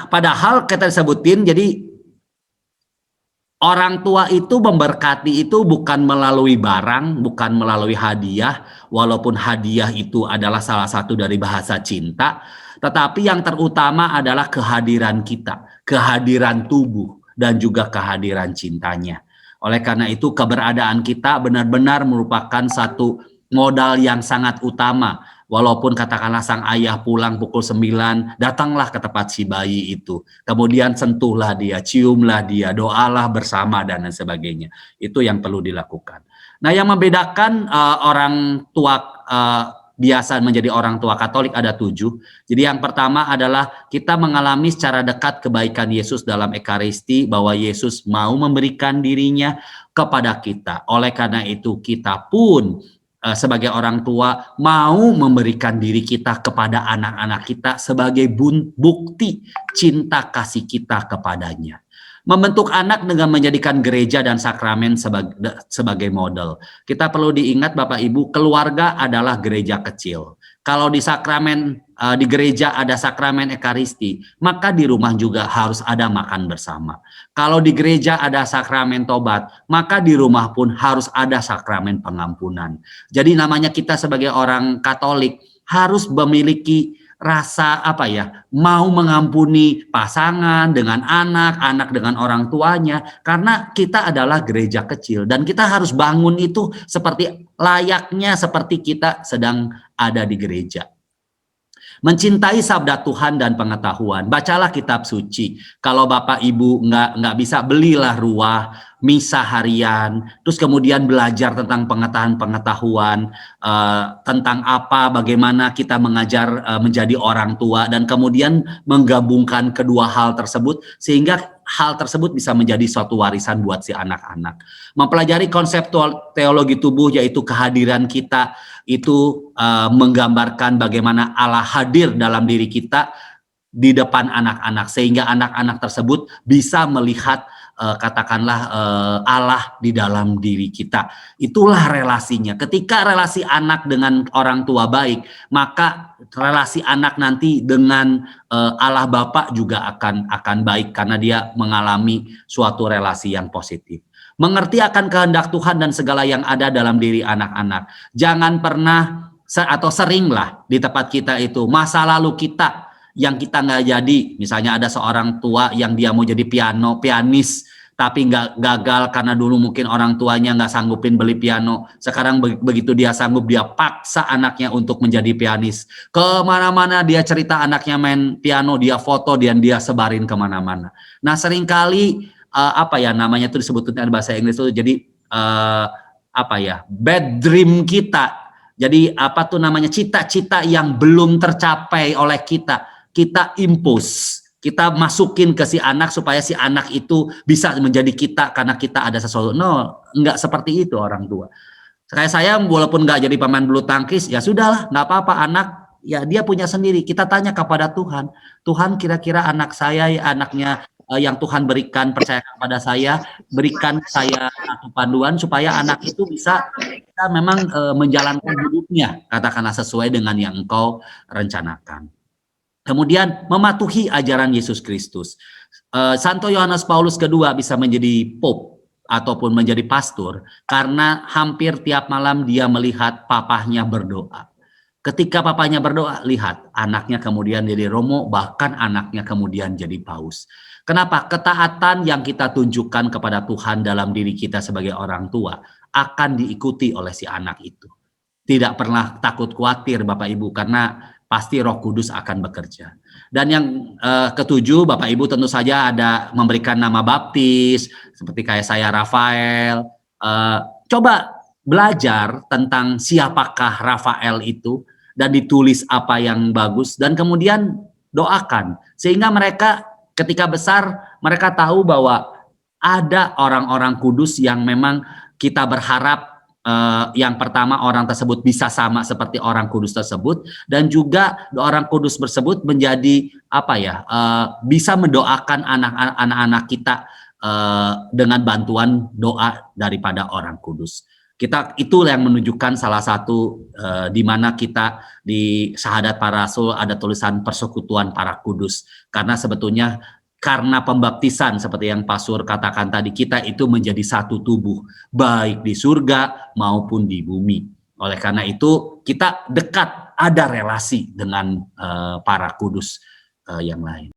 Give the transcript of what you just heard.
Padahal kita sebutin, jadi orang tua itu memberkati itu bukan melalui barang, bukan melalui hadiah, walaupun hadiah itu adalah salah satu dari bahasa cinta, tetapi yang terutama adalah kehadiran kita, kehadiran tubuh, dan juga kehadiran cintanya. Oleh karena itu keberadaan kita benar-benar merupakan satu modal yang sangat utama. Walaupun katakanlah sang ayah pulang pukul 9, datanglah ke tempat si bayi itu. Kemudian sentuhlah dia, ciumlah dia, doalah bersama dan lain sebagainya. Itu yang perlu dilakukan. Nah, yang membedakan orang tua biasa menjadi orang tua Katolik ada 7. Jadi yang pertama adalah kita mengalami secara dekat kebaikan Yesus dalam Ekaristi, bahwa Yesus mau memberikan dirinya kepada kita. Oleh karena itu kita pun sebagai orang tua mau memberikan diri kita kepada anak-anak kita sebagai bukti cinta kasih kita kepadanya. Membentuk anak dengan menjadikan gereja dan sakramen sebagai model. Kita perlu diingat Bapak Ibu, keluarga adalah gereja kecil. Kalau di sakramen, di gereja ada sakramen Ekaristi, maka di rumah juga harus ada makan bersama. Kalau di gereja ada sakramen tobat, maka di rumah pun harus ada sakramen pengampunan. Jadi namanya kita sebagai orang Katolik harus memiliki rasa mau mengampuni pasangan dengan anak, anak dengan orang tuanya, karena kita adalah gereja kecil dan kita harus bangun itu seperti layaknya seperti kita sedang ada di gereja. Mencintai sabda Tuhan dan pengetahuan, bacalah kitab suci. Kalau Bapak Ibu nggak bisa, belilah ruah, misa harian, terus kemudian belajar tentang pengetahuan tentang bagaimana kita mengajar menjadi orang tua, dan kemudian menggabungkan kedua hal tersebut sehingga hal tersebut bisa menjadi suatu warisan buat si anak-anak. Mempelajari konsep teologi tubuh, yaitu kehadiran kita itu menggambarkan bagaimana Allah hadir dalam diri kita di depan anak-anak, sehingga anak-anak tersebut bisa melihat Allah di dalam diri kita. Itulah relasinya. Ketika relasi anak dengan orang tua baik, maka relasi anak nanti dengan Allah Bapa juga akan baik, karena dia mengalami suatu relasi yang positif. Mengerti akan kehendak Tuhan dan segala yang ada dalam diri anak-anak. Jangan pernah atau seringlah di tempat kita itu masa lalu kita yang kita nggak jadi. Misalnya ada seorang tua yang dia mau jadi pianis, tapi nggak, gagal karena dulu mungkin orang tuanya nggak sanggupin beli piano. Sekarang begitu dia sanggup, dia paksa anaknya untuk menjadi pianis. Kemana-mana dia cerita anaknya main piano, dia foto dan dia sebarin kemana-mana. Nah, seringkali namanya itu disebut dengan bahasa Inggris itu, jadi bad dream kita. Jadi cita-cita yang belum tercapai oleh kita impose, kita masukin ke si anak supaya si anak itu bisa menjadi kita karena kita ada sesuatu. No, enggak seperti itu orang tua. Kayak saya walaupun nggak jadi pemain bulu tangkis, ya sudahlah, nggak apa-apa, anak ya dia punya sendiri. Kita tanya kepada Tuhan, Tuhan kira-kira anak saya, anaknya yang Tuhan berikan, percaya kepada saya, berikan saya satu panduan supaya anak itu bisa memang menjalankan hidupnya, katakanlah sesuai dengan yang Engkau rencanakan. Kemudian mematuhi ajaran Yesus Kristus. Santo Yohanes Paulus II bisa menjadi pope ataupun menjadi pastor karena hampir tiap malam dia melihat papahnya berdoa. Ketika papanya berdoa, lihat anaknya kemudian jadi romo, bahkan anaknya kemudian jadi paus. Kenapa? Ketaatan yang kita tunjukkan kepada Tuhan dalam diri kita sebagai orang tua akan diikuti oleh si anak itu. Tidak pernah takut khawatir Bapak Ibu, karena pasti Roh Kudus akan bekerja. Dan yang ketujuh, Bapak Ibu tentu saja ada memberikan nama baptis, seperti kayak saya Rafael. Coba belajar tentang siapakah Rafael itu, dan ditulis apa yang bagus, dan kemudian doakan. Sehingga mereka ketika besar, mereka tahu bahwa ada orang-orang kudus yang memang kita berharap yang pertama orang tersebut bisa sama seperti orang kudus tersebut, dan juga orang kudus tersebut menjadi bisa mendoakan anak-anak kita dengan bantuan doa daripada orang kudus. Itu yang menunjukkan salah satu di mana kita di syahadat para rasul ada tulisan persekutuan para kudus, karena sebetulnya karena pembaptisan seperti yang Pastor katakan tadi, kita itu menjadi satu tubuh baik di surga maupun di bumi. Oleh karena itu kita dekat, ada relasi dengan para kudus yang lain.